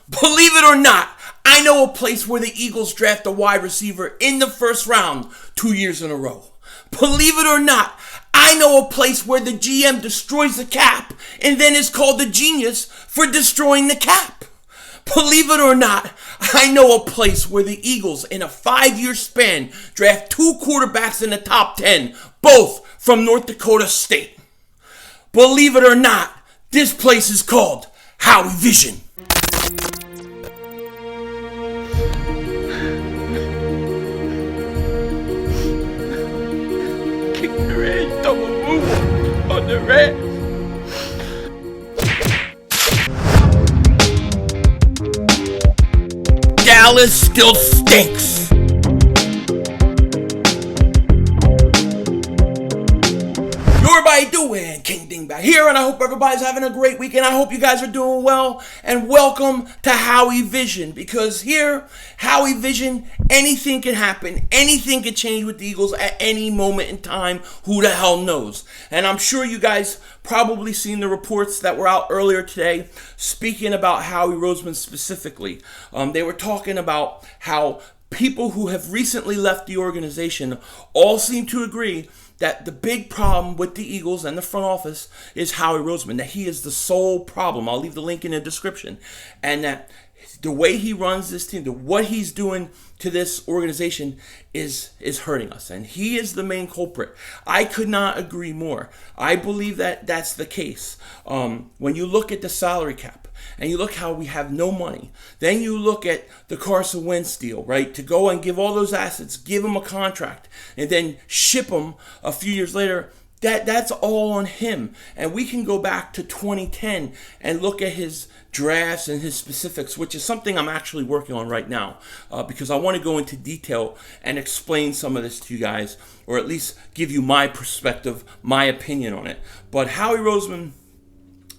Believe it or not, I know a place where the Eagles draft a wide receiver in the first round 2 years in a row. Believe it or not, I know a place where the GM destroys the cap and then is called the genius for destroying the cap. Believe it or not, I know a place where the Eagles, in a 5-year span, draft 2 quarterbacks in the top 10, both from North Dakota State. Believe it or not, this place is called Howie Vision. Kick the red, double moonwalker on the red. Dallas still stinks. Everybody doing? King Dingbat here, and I hope everybody's having a great weekend. I hope you guys are doing well, and welcome to Howie Vision, because here, Howie Vision, anything can happen, anything can change with the Eagles at any moment in time. Who the hell knows? And I'm sure you guys probably seen the reports that were out earlier today speaking about Howie Roseman specifically. They were talking about how people who have recently left the organization all seem to agree that the big problem with the Eagles and the front office is Howie Roseman, that he is the sole problem. I'll leave the link in the description. And that the way he runs this team, what he's doing to this organization is hurting us. And he is the main culprit. I could not agree more. I believe that that's the case. When you look at the salary cap, and you look how we have no money. Then you look at the Carson Wentz deal, right? To go and give all those assets, give him a contract, and then ship him a few years later. That's all on him. And we can go back to 2010 and look at his drafts and his specifics, which is something I'm actually working on right now, because I want to go into detail and explain some of this to you guys, or at least give you my perspective, my opinion on it. But Howie Roseman,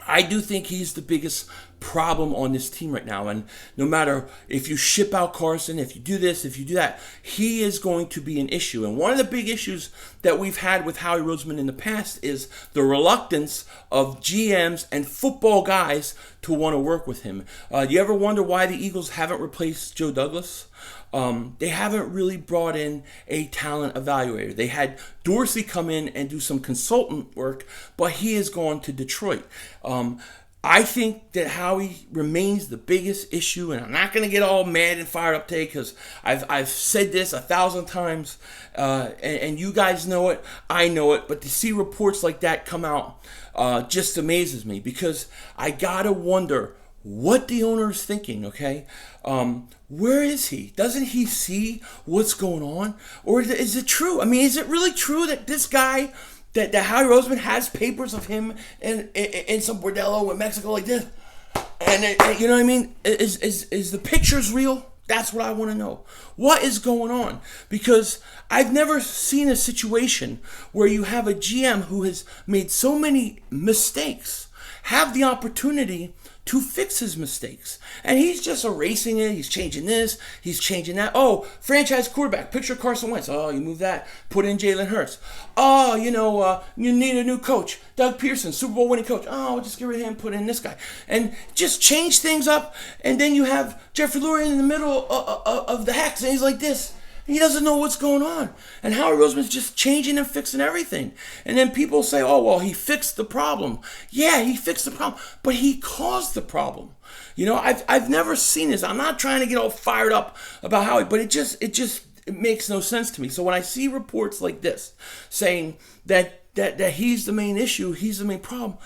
I do think he's the biggest problem on this team right now. And no matter if you ship out Carson, if you do this, if you do that, he is going to be an issue. And one of the big issues that we've had with Howie Roseman in the past is the reluctance of GMs and football guys to want to work with him. Do you ever wonder why the Eagles haven't replaced Joe Douglas? They haven't really brought in a talent evaluator. They had Dorsey come in and do some consultant work, but he has gone to Detroit. I think that Howie remains the biggest issue, and I'm not going to get all mad and fired up today because I've said this 1,000 times, and you guys know it, I know it, but to see reports like that come out just amazes me, because I got to wonder what the owner is thinking, okay? Where is he? Doesn't he see what's going on? Or is it true? I mean, is it really true that this guy, that Howie Roseman has papers of him in some bordello in Mexico like this? And you know what I mean? Is the pictures real? That's what I want to know. What is going on? Because I've never seen a situation where you have a GM who has made so many mistakes have the opportunity to fix his mistakes. And he's just erasing it. He's changing this. He's changing that. Oh, franchise quarterback. Picture Carson Wentz. Oh, you move that. Put in Jalen Hurts. Oh, you need a new coach. Doug Pearson, Super Bowl winning coach. Oh, just get rid of him. Put in this guy. And just change things up. And then you have Jeffrey Lurie in the middle of the hex. And he's like this. He doesn't know what's going on. And Howie Roseman's just changing and fixing everything. And then people say, oh, well, he fixed the problem. Yeah, he fixed the problem, but he caused the problem. You know, I've never seen this. I'm not trying to get all fired up about Howie, but it makes no sense to me. So when I see reports like this saying that he's the main issue, he's the main problem,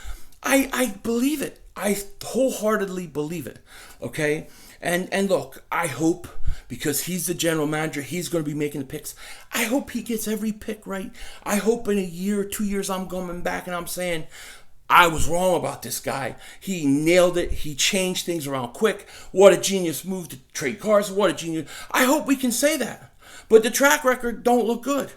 I believe it. I wholeheartedly believe it. Okay? And look, I hope, because he's the general manager, he's going to be making the picks. I hope he gets every pick right. I hope in a year or 2 years I'm coming back and I'm saying, I was wrong about this guy. He nailed it. He changed things around quick. What a genius move to trade Carson. What a genius. I hope we can say that. But the track record don't look good.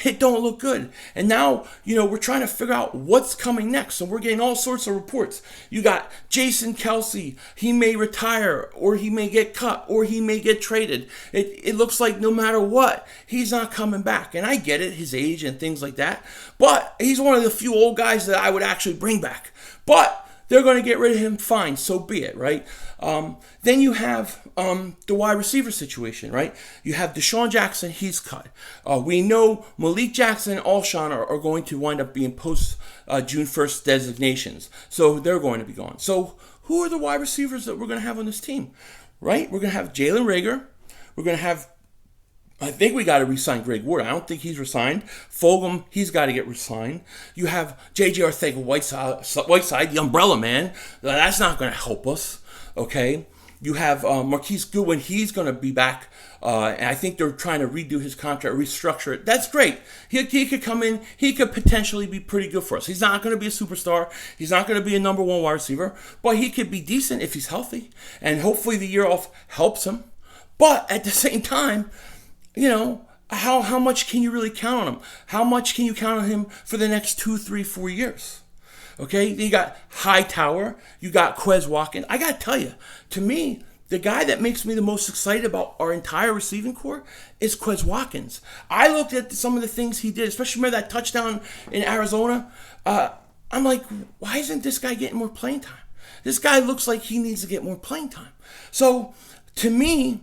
It don't look good. And now, we're trying to figure out what's coming next. So we're getting all sorts of reports. You got Jason Kelsey. He may retire, or he may get cut, or he may get traded. It looks like no matter what, he's not coming back. And I get it, his age and things like that. But he's one of the few old guys that I would actually bring back. But they're going to get rid of him. Fine, so be it, right? Then you have the wide receiver situation, right? You have Deshaun Jackson, he's cut. We know Malik Jackson and Alshon are going to wind up being post June 1st designations, so they're going to be gone. So who are the wide receivers that we're going to have on this team, right? We're going to have Jalen Reagor. We're going to have, I think we got to re-sign Greg Ward. I don't think he's resigned. Fulgham, he's got to get resigned. You have J.J. Arcega-Whiteside, the umbrella man. That's not going to help us, okay? You have Marquise Goodwin. He's going to be back, and I think they're trying to redo his contract, restructure it. That's great. He could come in. He could potentially be pretty good for us. He's not going to be a superstar. He's not going to be a number one wide receiver, but he could be decent if he's healthy, and hopefully the year off helps him. But at the same time, you know, how much can you really count on him? How much can you count on him for the next 2, 3, 4 years? Okay, you got Hightower, you got Quez Watkins. I got to tell you, to me, the guy that makes me the most excited about our entire receiving corps is Quez Watkins. I looked at some of the things he did, especially remember that touchdown in Arizona. I'm like, why isn't this guy getting more playing time? This guy looks like he needs to get more playing time. So, to me,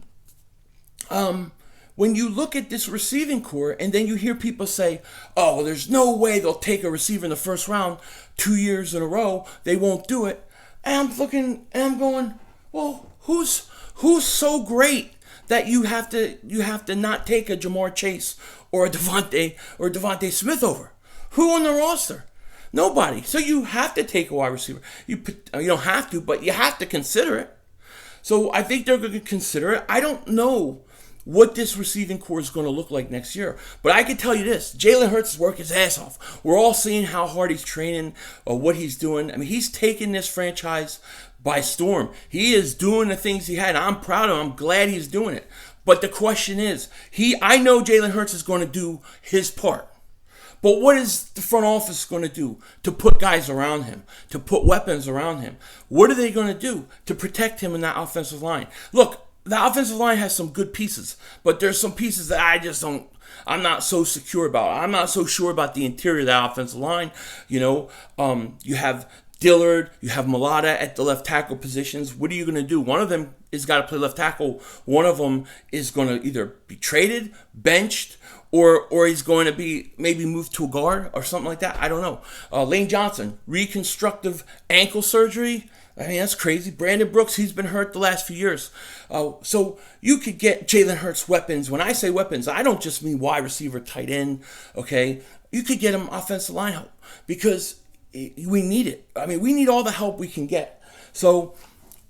when you look at this receiving corps and then you hear people say, oh, well, there's no way they'll take a receiver in the first round 2 years in a row. They won't do it. And I'm looking and I'm going, well, who's so great that you have to not take a Jamar Chase or a Devontae Smith over? Who on the roster? Nobody. So you have to take a wide receiver. You don't have to, but you have to consider it. So I think they're going to consider it. I don't know what this receiving corps is going to look like next year. But I can tell you this, Jalen Hurts is working his ass off. We're all seeing how hard he's training, or what he's doing. I mean, he's taking this franchise by storm. He is doing the things he had. I'm proud of him. I'm glad he's doing it. But the question is, I know Jalen Hurts is going to do his part. But what is the front office going to do to put guys around him, to put weapons around him? What are they going to do to protect him in that offensive line? Look, the offensive line has some good pieces, but there's some pieces that I'm not so secure about. I'm not so sure about the interior of that offensive line. You know, you have Dillard, you have Mulata at the left tackle positions. What are you going to do? One of them is got to play left tackle. One of them is going to either be traded, benched, or he's going to be maybe moved to a guard or something like that. I don't know. Lane Johnson, reconstructive ankle surgery. I mean, that's crazy. Brandon Brooks, he's been hurt the last few years. So you could get Jalen Hurts weapons. When I say weapons, I don't just mean wide receiver, tight end, okay? You could get him offensive line help because we need it. I mean, we need all the help we can get. So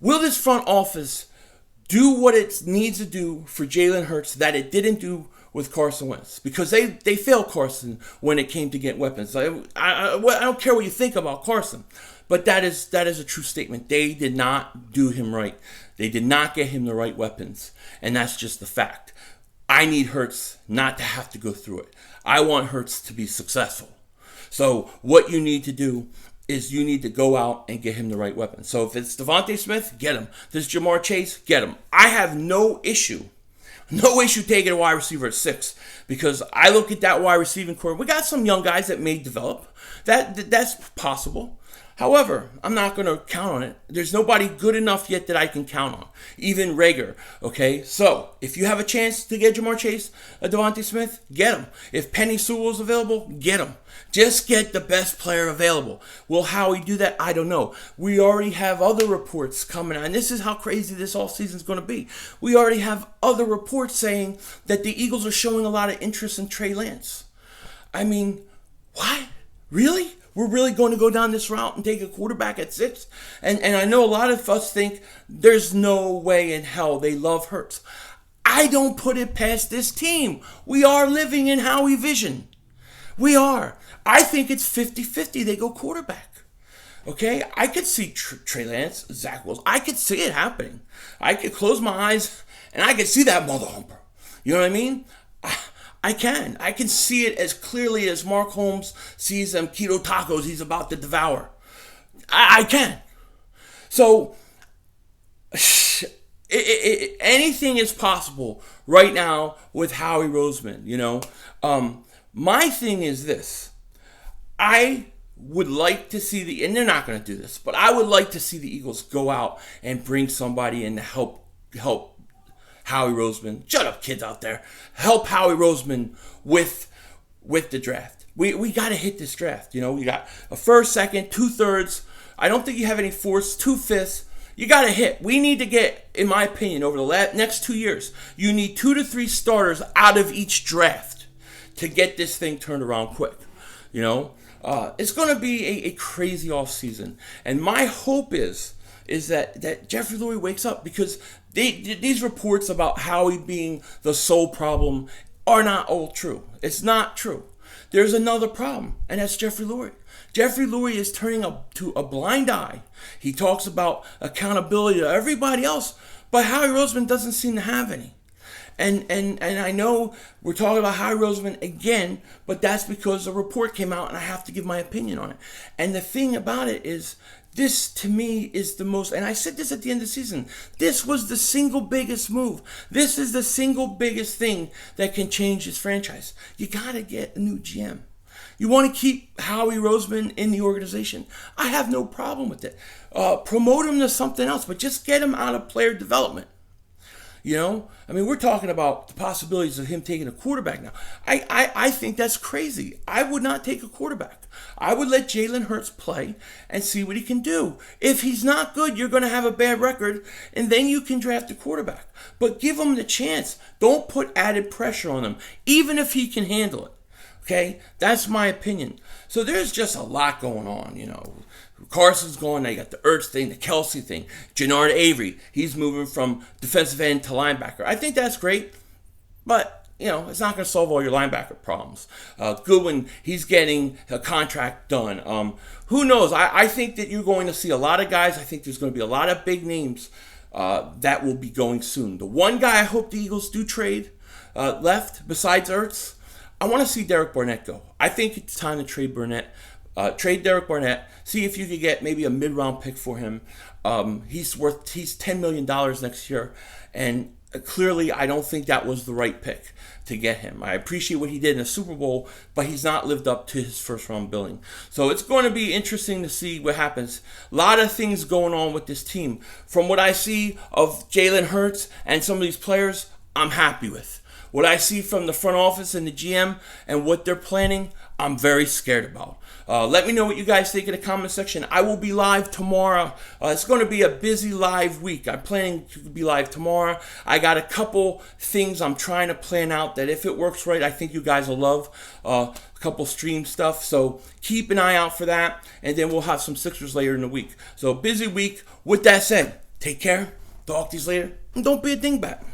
will this front office do what it needs to do for Jalen Hurts that it didn't do with Carson Wentz? Because they failed Carson when it came to get weapons. I don't care what you think about Carson. But that is a true statement. They did not do him right. They did not get him the right weapons. And that's just the fact. I need Hurts not to have to go through it. I want Hurts to be successful. So what you need to do is you need to go out and get him the right weapons. So if it's Devontae Smith, get him. If it's Jamar Chase, get him. I have no issue taking a wide receiver at 6 because I look at that wide receiving corps. We got some young guys that may develop. That's possible. However, I'm not going to count on it. There's nobody good enough yet that I can count on. Even Reagor, okay? So, if you have a chance to get Jamar Chase, Devontae Smith, get him. If Penny Sewell's available, get him. Just get the best player available. Will Howie do that? I don't know. We already have other reports coming out, and this is how crazy this offseason is going to be. We already have other reports saying that the Eagles are showing a lot of interest in Trey Lance. I mean, what? Really? We're really going to go down this route and take a quarterback at 6? And I know a lot of us think there's no way in hell they love Hurts. I don't put it past this team. We are living in Howie vision. We are. I think it's 50-50 they go quarterback. Okay? I could see Trey Lance, Zach Wilson. I could see it happening. I could close my eyes and I could see that mother humper. You know what I mean? I can. I can see it as clearly as Mark Holmes sees them keto tacos he's about to devour. I can. So, anything is possible right now with Howie Roseman, you know. My thing is this. I would like to see and they're not going to do this, but I would like to see the Eagles go out and bring somebody in to help Howie Roseman. Shut up, kids out there. Help Howie Roseman with the draft. We got to hit this draft. We got a first, second, 2/3. I don't think you have any fourths, 2/5. You got to hit. We need to get, in my opinion, over the next 2 years, you need 2 to 3 starters out of each draft to get this thing turned around quick. It's going to be a crazy offseason. And my hope is that Jeffrey Lurie wakes up, because these reports about Howie being the sole problem are not all true. It's not true. There's another problem, and that's Jeffrey Lurie. Jeffrey Lurie is turning up to a blind eye. He talks about accountability to everybody else, but Howie Roseman doesn't seem to have any. And I know we're talking about Howie Roseman again, but that's because a report came out and I have to give my opinion on it. And the thing about it is, this to me is the most, and I said this at the end of the season, this was the single biggest move. This is the single biggest thing that can change this franchise. You got to get a new GM. You want to keep Howie Roseman in the organization. I have no problem with it. Promote him to something else, but just get him out of player development. We're talking about the possibilities of him taking a quarterback now. I think that's crazy. I would not take a quarterback. I would let Jalen Hurts play and see what he can do. If he's not good, you're going to have a bad record, and then you can draft a quarterback. But give him the chance. Don't put added pressure on him, even if he can handle it. Okay? That's my opinion. So there's just a lot going on, Carson's going, now you got the Ertz thing, the Kelsey thing, Jannard Avery, he's moving from defensive end to linebacker. I think that's great, but, it's not going to solve all your linebacker problems. Goodwin, he's getting a contract done. Who knows? I think that you're going to see a lot of guys. I think there's going to be a lot of big names that will be going soon. The one guy I hope the Eagles do trade left, besides Ertz, I want to see Derek Barnett go. I think it's time to trade Barnett. Trade Derek Barnett. See if you could get maybe a mid-round pick for him. He's $10 million next year, and clearly I don't think that was the right pick to get him. I appreciate what he did in the Super Bowl, but he's not lived up to his first-round billing. So it's going to be interesting to see what happens. A lot of things going on with this team. From what I see of Jalen Hurts and some of these players, I'm happy with. What I see from the front office and the GM and what they're planning, I'm very scared about. Let me know what you guys think in the comment section. I will be live tomorrow. It's going to be a busy live week. I'm planning to be live tomorrow. I got a couple things I'm trying to plan out that if it works right, I think you guys will love. A couple stream stuff. So keep an eye out for that. And then we'll have some Sixers later in the week. So busy week. With that said, take care. Talk to you later. And don't be a dingbat.